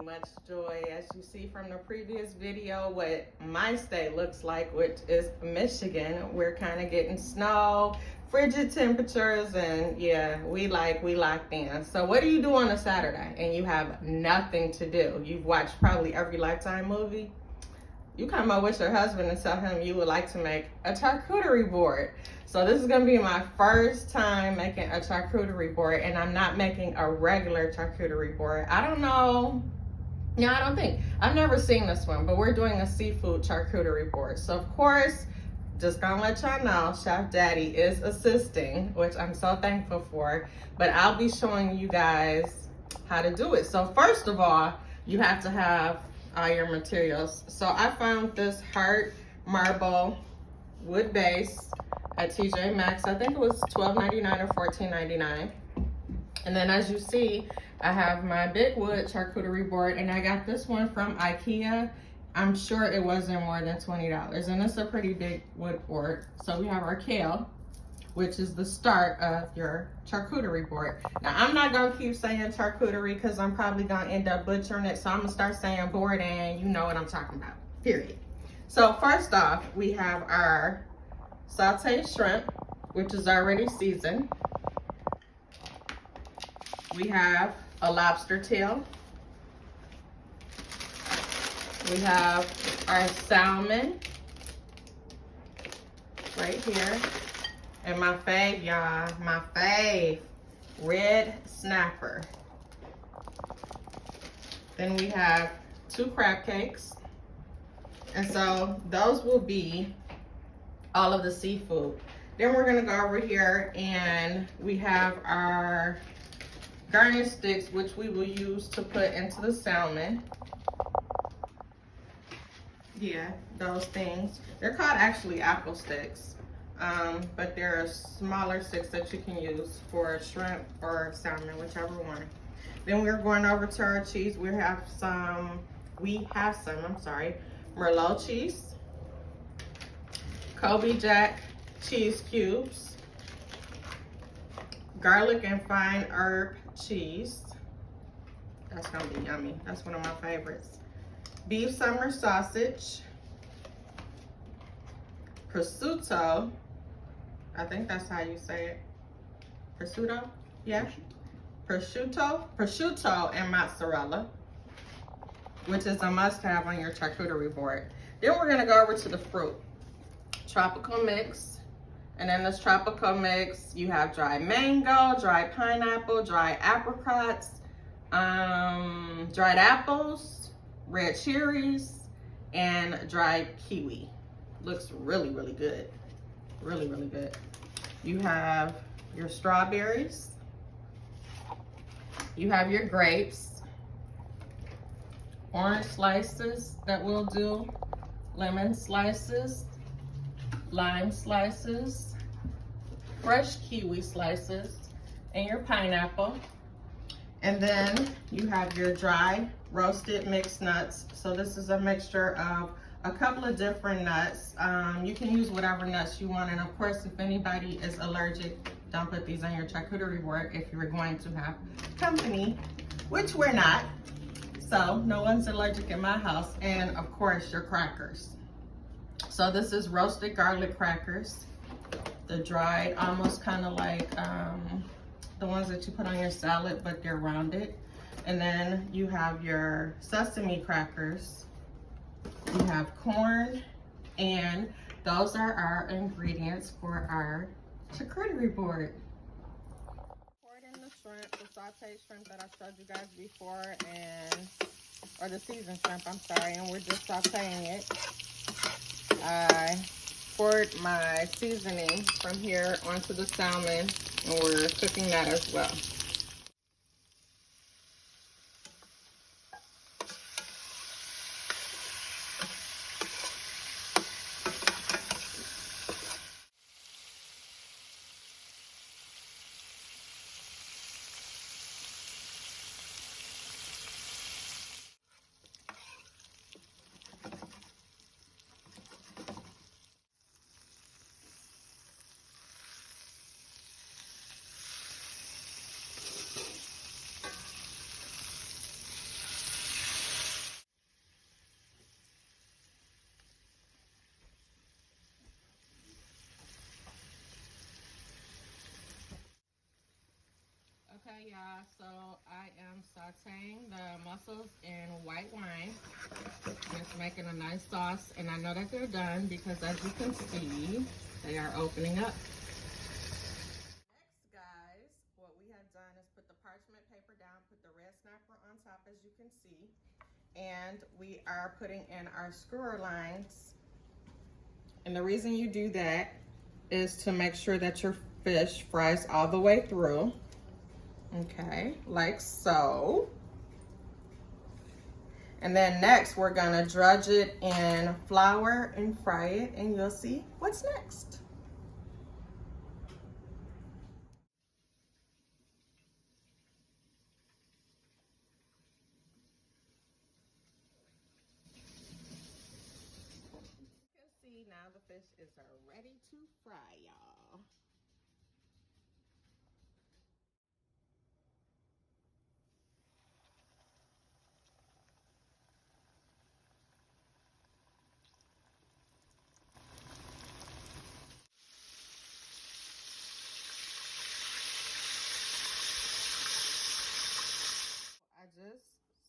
much joy. As you see from the previous video, what my state looks like, which is Michigan. We're kind of getting snow, frigid temperatures, and yeah, we locked in. So what do you do on a Saturday and you have nothing to do? You've watched probably every Lifetime movie. You come up with your husband and tell him you would like to make a charcuterie board. So this is gonna be my first time making a charcuterie board, and I'm not making a regular charcuterie board. I don't know, no, I don't think, I've never seen this one, but we're doing a seafood charcuterie board. So of course, just gonna let y'all know, Chef Daddy is assisting, which I'm so thankful for, but I'll be showing you guys how to do it. So first of all, you have to have all your materials. So I found this heart marble wood base at TJ Maxx. I think it was $12.99 or $14.99. And then as you see, I have my big wood charcuterie board, and I got this one from IKEA. I'm sure it wasn't more than $20, and it's a pretty big wood board. So we have our kale, which is the start of your charcuterie board. Now, I'm not gonna keep saying charcuterie because I'm probably gonna end up butchering it, so I'm gonna start saying board, and you know what I'm talking about, period. So first off, we have our sauteed shrimp, which is already seasoned. We have a lobster tail. We have our salmon right here. And my fave, y'all, my fave, red snapper. Then we have 2 crab cakes. And so those will be all of the seafood. Then we're gonna go over here and we have our garnish sticks, which we will use to put into the salmon. Yeah, those things. They're called actually apple sticks. But there are smaller sticks that you can use for shrimp or salmon, whichever one. Then we're going over to our cheese. We have some, Merlot cheese, Kobe Jack cheese cubes, garlic and fine herb cheese. That's gonna be yummy. That's one of my favorites. Beef summer sausage, prosciutto, I think that's how you say it. Prosciutto? Yeah. Prosciutto and mozzarella, which is a must-have on your charcuterie board. Then we're gonna go over to the fruit. Tropical mix. And in this tropical mix, you have dried mango, dried pineapple, dried apricots, dried apples, red cherries, and dried kiwi. Looks really, really good. Really, really good. You have your strawberries. You have your grapes. Orange slices that we'll do. Lemon slices. Lime slices. Fresh kiwi slices. And your pineapple. And then you have your dry roasted mixed nuts. So this is a mixture of a couple of different nuts. You can use whatever nuts you want. And of course, if anybody is allergic, don't put these on your charcuterie board if you're going to have company, which we're not. So no one's allergic in my house. And of course, your crackers. So this is roasted garlic crackers. The dried, almost kind of like the ones that you put on your salad, but they're rounded. And then you have your sesame crackers. You have corn, and those are our ingredients for our charcuterie board. Poured in the shrimp, the sauteed shrimp that I showed you guys before, or the seasoned shrimp, I'm sorry, and we're just sauteing it. I poured my seasoning from here onto the salmon, and we're cooking that as well. Hi y'all, so I am sauteing the mussels in white wine. Just making a nice sauce, and I know that they're done because as you can see, they are opening up. Next, guys, what we have done is put the parchment paper down, put the red snapper on top as you can see, and we are putting in our skewer lines. And the reason you do that is to make sure that your fish fries all the way through. Okay, like so. And then next we're gonna drudge it in flour and fry it, and you'll see what's next. You can see now the fish is ready to fry, y'all. I just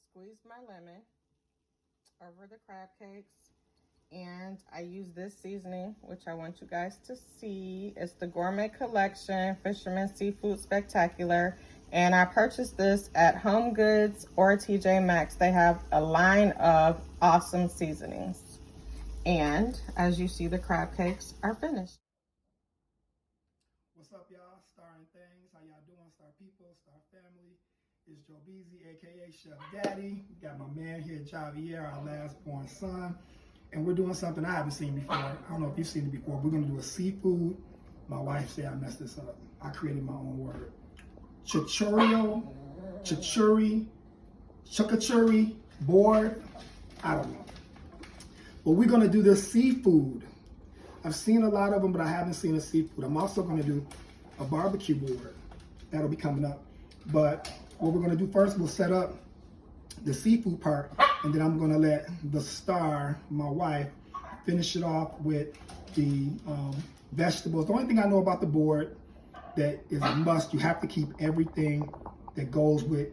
squeezed my lemon over the crab cakes, and I use this seasoning, which I want you guys to see. It's the Gourmet Collection Fisherman Seafood Spectacular, and I purchased this at Home Goods or TJ Maxx. They have a line of awesome seasonings. And as you see, the crab cakes are finished. What's up, y'all? Starring Things. How y'all doing? Star people, Star family. It's Joe Beasy, aka Chef Daddy. We got my man here, Javier, our last born son. And we're doing something I haven't seen before. I don't know if you've seen it before. We're gonna do a seafood. My wife said I messed this up. I created my own word. Charcuterie, board. I don't know. But we're gonna do this seafood. I've seen a lot of them, but I haven't seen a seafood. I'm also gonna do a barbecue board. That'll be coming up. But what we're gonna do first, we'll set up the seafood part, and then I'm gonna let the star, my wife, finish it off with the vegetables. The only thing I know about the board that is a must, you have to keep everything that goes with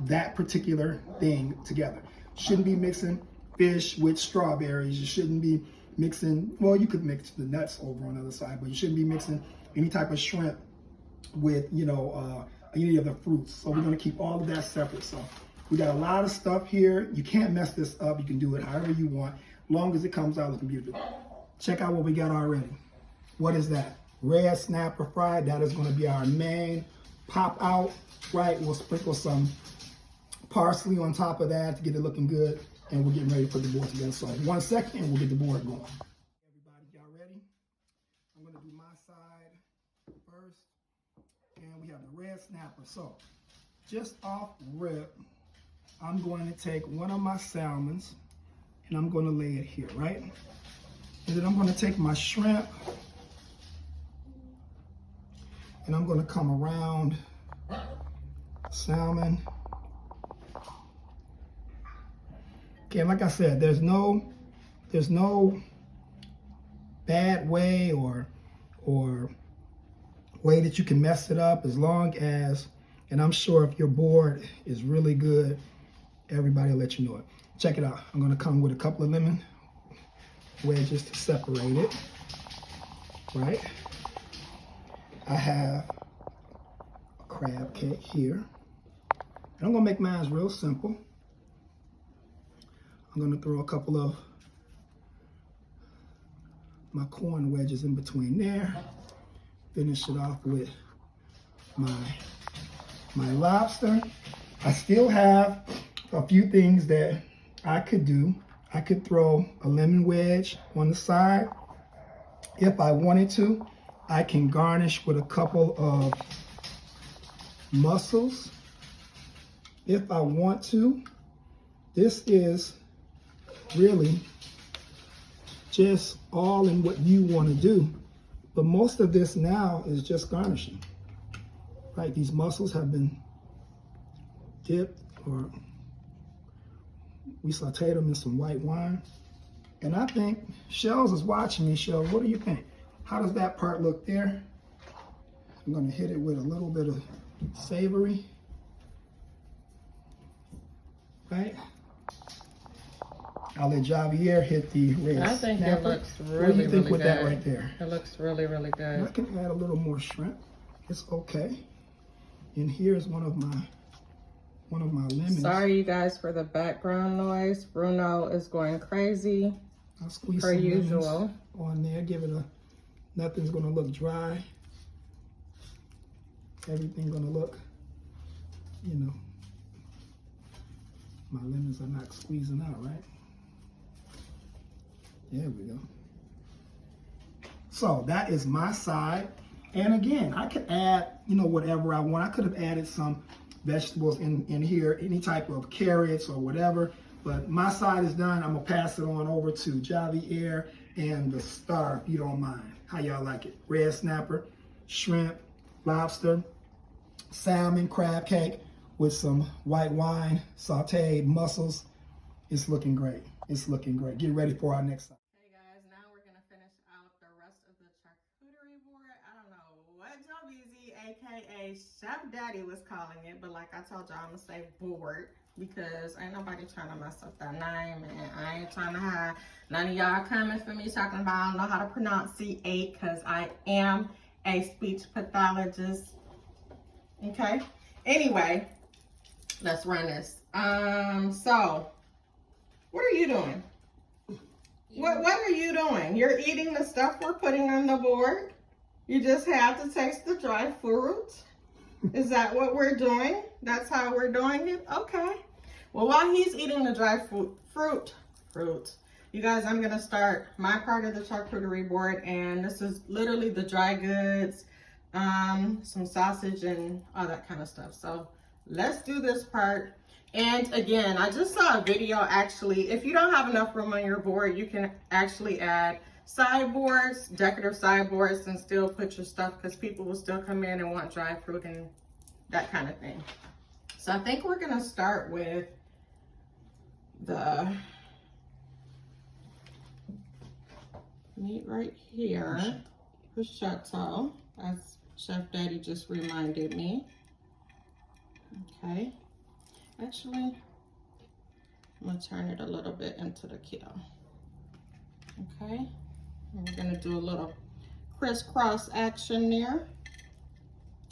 that particular thing together. Shouldn't be mixing fish with strawberries. You shouldn't be mixing, well, you could mix the nuts over on the other side, but you shouldn't be mixing any type of shrimp with, any of the fruits. So we're gonna keep all of that separate. So we got a lot of stuff here. You can't mess this up. You can do it however you want, as long as it comes out looking beautiful. Check out what we got already. What is that? Red snapper fried. That is gonna be our main pop out, right? We'll sprinkle some parsley on top of that to get it looking good. And we're getting ready to put the board together. So 1 second and we'll get the board going. Everybody, y'all ready? I'm gonna do my side first. And we have the red snapper. So just off rip, I'm going to take one of my salmons and I'm going to lay it here, right? And then I'm going to take my shrimp and I'm going to come around salmon. Okay, like I said, there's no bad way or way that you can mess it up, as long as, and I'm sure if your board is really good, everybody will let you know it. Check it out. I'm gonna come with a couple of lemon wedges to separate it, right? I have a crab cake here. And I'm gonna make mine real simple. I'm gonna throw a couple of my corn wedges in between there. Finish it off with my lobster. I still have a few things that I could do. I could throw a lemon wedge on the side. If I wanted to, I can garnish with a couple of mussels. If I want to. This is really just all in what you want to do. But most of this now is just garnishing, right? These mussels have been dipped, or we sauteed them in some white wine. And I think Shells is watching me. Shells, what do you think? How does that part look there? I'm gonna hit it with a little bit of savory. Right? I'll let Javier hit the red I think snapper. it looks really, What do you think really with good. that right there? It looks really, really good. And I can add a little more shrimp. It's okay. And here's one of my lemons. Sorry, you guys, for the background noise. Bruno is going crazy. I'll squeeze per some usual lemons on there. Give it a. Nothing's gonna look dry. Everything gonna look, you know. My lemons are not squeezing out, right? There we go. So that is my side. And again, I could add, you know, whatever I want. I could have added some vegetables in here, any type of carrots or whatever. But my side is done. I'm gonna pass it on over to Javier and the star, if you don't mind. How y'all like it? Red snapper, shrimp, lobster, salmon, crab cake with some white wine, sauteed mussels. It's looking great. It's looking great. Get ready for our next side. Hey guys, now we're gonna finish out the rest of the charcuterie board. I don't know what Joe Beezy, aka Chef Daddy, was calling it, but like I told y'all, I'm gonna say board because ain't nobody trying to mess up that name, and I ain't trying to have none of y'all coming for me talking about I don't know how to pronounce C8 because I am a speech pathologist. Okay. Anyway, let's run this. So what are you doing? What are you doing? You're eating the stuff we're putting on the board? You just have to taste the dry fruit? Is that what we're doing? That's how we're doing it? Okay. Well, while he's eating the dry fruit, you guys, I'm gonna start my part of the charcuterie board, and this is literally the dry goods, some sausage and all that kind of stuff. So let's do this part. And again, I just saw a video actually. If you don't have enough room on your board, you can actually add sideboards, decorative sideboards, and still put your stuff because people will still come in and want dry fruit and that kind of thing. So I think we're gonna start with the meat right here, prosciutto, as Chef Daddy just reminded me. Okay. Actually, I'm gonna turn it a little bit into the keto. Okay, and we're gonna do a little crisscross action there.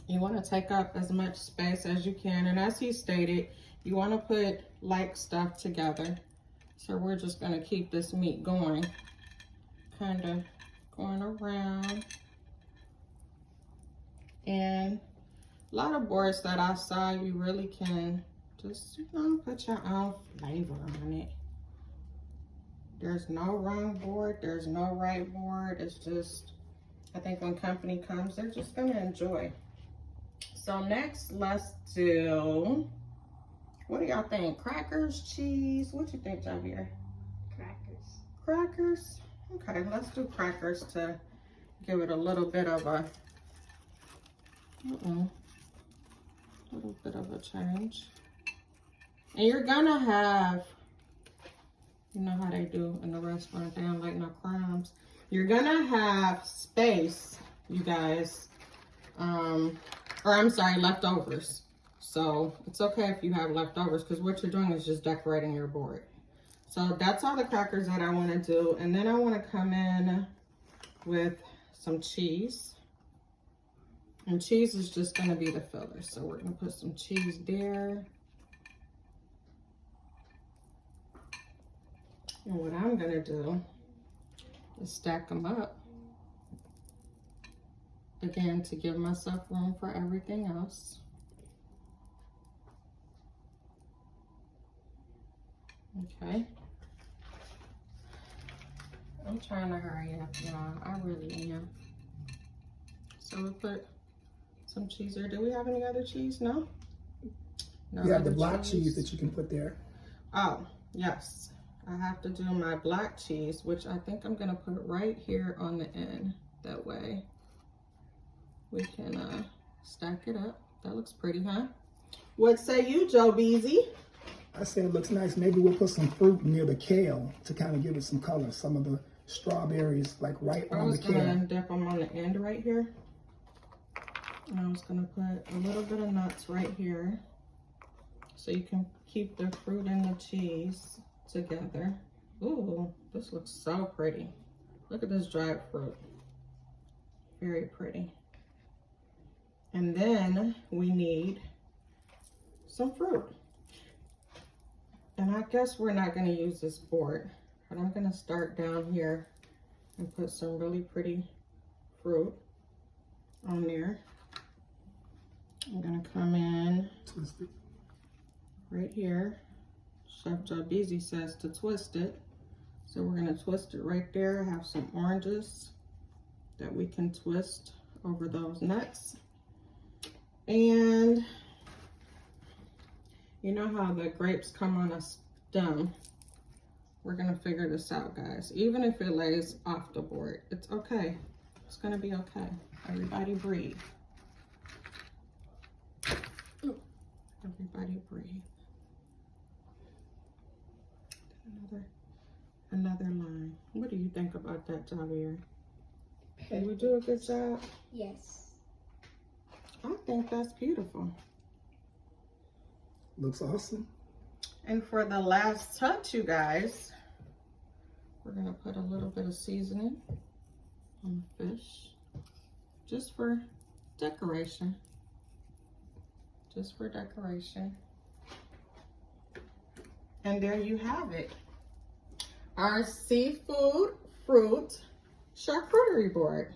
You wanna take up as much space as you can, and as he stated, you wanna put like stuff together. So we're just gonna keep this meat going, kinda going around. And a lot of boards that I saw, you really can just, you know, put your own flavor on it. There's no wrong board, there's no right board. It's just, I think when company comes, they're just gonna enjoy. So next, let's do, what do y'all think? Crackers, cheese? What you think, Javier? Crackers. Crackers? Okay, let's do crackers to give it a little bit of a, little bit of a change. And you're gonna have, you know how they do in the restaurant, they don't like no crumbs. You're gonna have space, you guys, or I'm sorry, leftovers. So it's okay if you have leftovers because what you're doing is just decorating your board. So that's all the crackers that I wanna do. And then I wanna come in with some cheese. And cheese is just gonna be the filler. So we're gonna put some cheese there. And what I'm gonna do is stack them up. Again, to give myself room for everything else. Okay. I'm trying to hurry up, y'all. I really am. So we put some cheese there. Do we have any other cheese? No? No. You have the block cheese that you can put there. Oh, yes. I have to do my black cheese, which I think I'm gonna put right here on the end. That way we can stack it up. That looks pretty, huh? What say you, Joe Beezy? I say it looks nice. Maybe we'll put some fruit near the kale to kind of give it some color. Some of the strawberries, like right on the kale. I was gonna dip them on the end right here. And I'm just gonna put a little bit of nuts right here so you can keep the fruit and the cheese together. Ooh, this looks so pretty. Look at this dried fruit. Very pretty. And then we need some fruit. And I guess we're not gonna use this board, but I'm gonna start down here and put some really pretty fruit on there. I'm gonna come in Twist it. right here. Chef Jabizi says to twist it. So we're gonna twist it right there. I have some oranges that we can twist over those nuts. And you know how the grapes come on a stem? We're gonna figure this out, guys. Even if it lays off the board, it's okay. It's gonna be okay. Everybody breathe. Everybody breathe. Another line. What do you think about that, Javier? Did we do a good job? Yes. I think that's beautiful. Looks awesome. And for the last touch, you guys, we're gonna put a little bit of seasoning on the fish, just for decoration. Just for decoration. And there you have it. Our seafood fruit charcuterie board.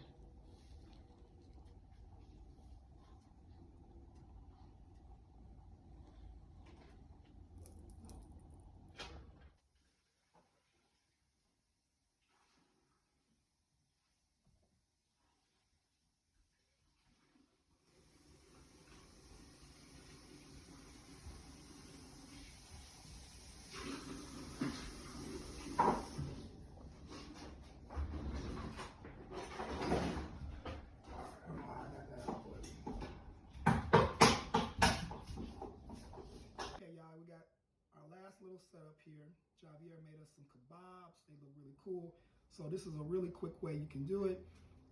Little setup here. Javier made us some kebabs. They look really cool. So this is a really quick way you can do it.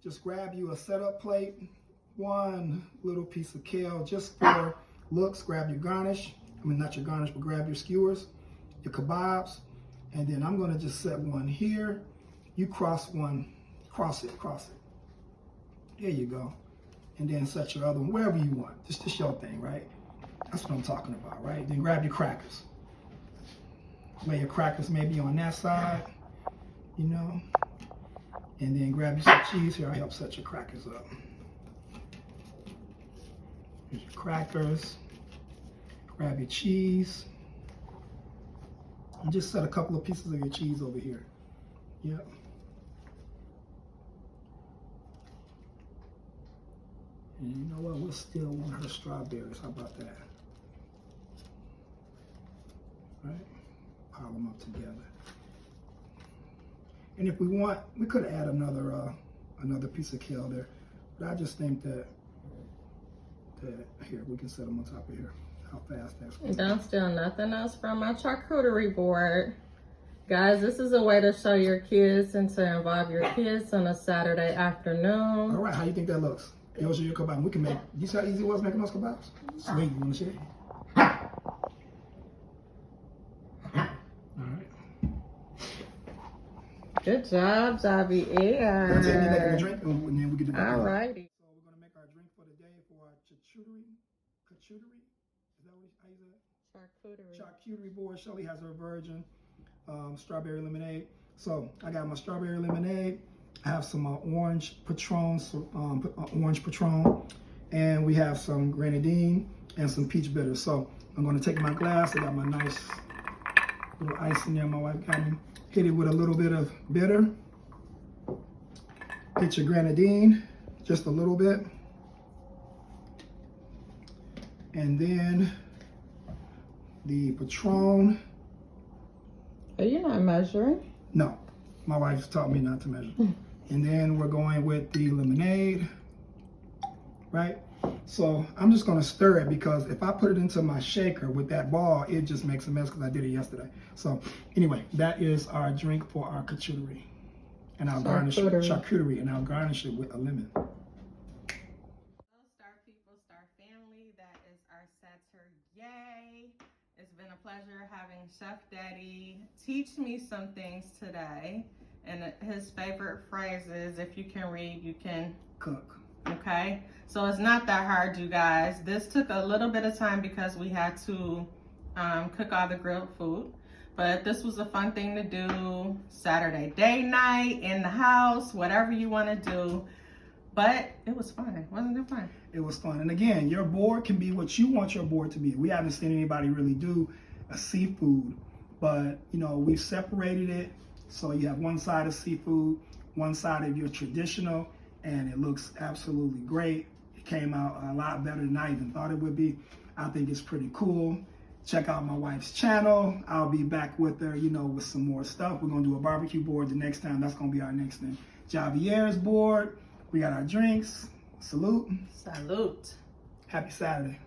Just grab you a setup plate, one little piece of kale just for looks. Grab your garnish. I mean, not your garnish, but grab your skewers, your kebabs, and then I'm going to just set one here. You cross one, cross it. There you go. And then set your other one wherever you want. Just your thing, right? That's what I'm talking about, right? Then grab your crackers. Lay your crackers maybe on that side, you know, and then grab you some cheese. Here, I'll help set your crackers up. Here's your crackers. Grab your cheese. And just set a couple of pieces of your cheese over here. Yep. And you know what? We'll still want her strawberries. How about that? Right? Pile them up together. And if we want, we could add another piece of kale there. But I just think that here, we can set them on top of here. How fast that's going. Don't steal nothing else from my charcuterie board. Guys, this is a way to show your kids and to involve your kids on a Saturday afternoon. All right, how you think that looks? Those are your kebabs. We can make, you see how easy it was making those kebabs? Sweet, you want to share? Good job, Javier. That's it. Making a drink, and then we get to All righty. So we're gonna make our drink for the day for our charcuterie. Charcuterie? Is that what how you say it? Charcuterie board. Shelly has her virgin strawberry lemonade. So I got my strawberry lemonade. I have some orange Patron, and we have some grenadine and some peach bitter. So I'm gonna take my glass. I got my nice little ice in there. My wife got me. Hit it with a little bit of bitter. Hit your grenadine, just a little bit. And then the Patron. Are you not measuring? No, my wife taught me not to measure. And then we're going with the lemonade, right? So I'm just gonna stir it because if I put it into my shaker with that ball, it just makes a mess because I did it yesterday. So anyway, that is our drink for our charcuterie. And I'll garnish it, charcuterie, and I'll garnish it with a lemon. Star people, Chef Daddy teach me some things today. And his favorite phrase is, if you can read, you can cook. Okay, so it's not that hard, you guys. This took a little bit of time because we had to cook all the grilled food. But this was a fun thing to do. Saturday day night, in the house, whatever you want to do. But it was fun. Wasn't it fun? It was fun. And again, your board can be what you want your board to be. We haven't seen anybody really do a seafood, but you know, we've separated it. So you have one side of seafood, one side of your traditional, and it looks absolutely great. It came out a lot better than I even thought it would be. I think it's pretty cool. Check out my wife's channel. I'll be back with her, you know, with some more stuff. We're gonna do a barbecue board the next time. That's gonna be our next thing. Javier's board. We got our drinks. Salute. Salute. Happy Saturday.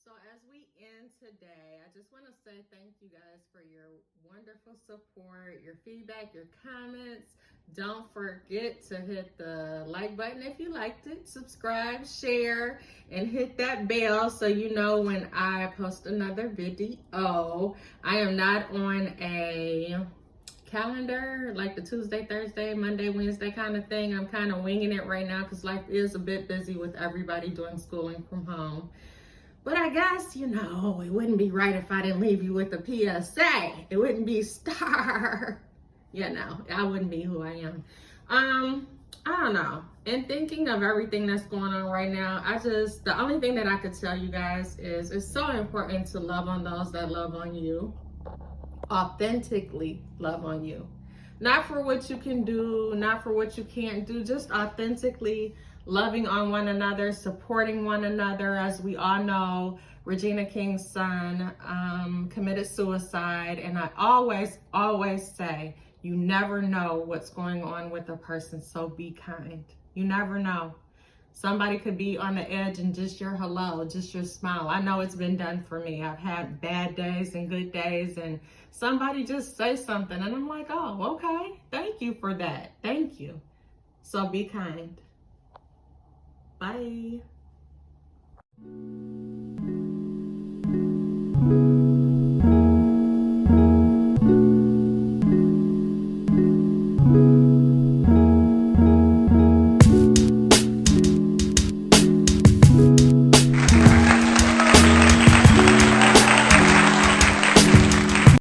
So as we end today, I just want to say thank you guys for your wonderful support, your feedback, your comments. Don't forget to hit the like button if you liked it, subscribe, share, and hit that bell so you know when I post another video. I am not on a calendar like the Tuesday, Thursday, Monday, Wednesday kind of thing. I'm kind of winging it right now because life is a bit busy with everybody doing schooling from home. But I guess, you know, it wouldn't be right if I didn't leave you with a PSA. It wouldn't be star. You know, I wouldn't be who I am. I don't know. In thinking of everything that's going on right now, the only thing that I could tell you guys is it's so important to love on those that love on you. Authentically love on you. Not for what you can do, not for what you can't do, just authentically loving on one another, supporting one another. As we all know, Regina King's son committed suicide, and I always say, you never know what's going on with a person, so be kind. You never know. Somebody could be on the edge and just your hello, just your smile. I know it's been done for me. I've had bad days and good days, and somebody just say something and I'm like, oh, okay. Thank you for that. Thank you. So be kind. Bye.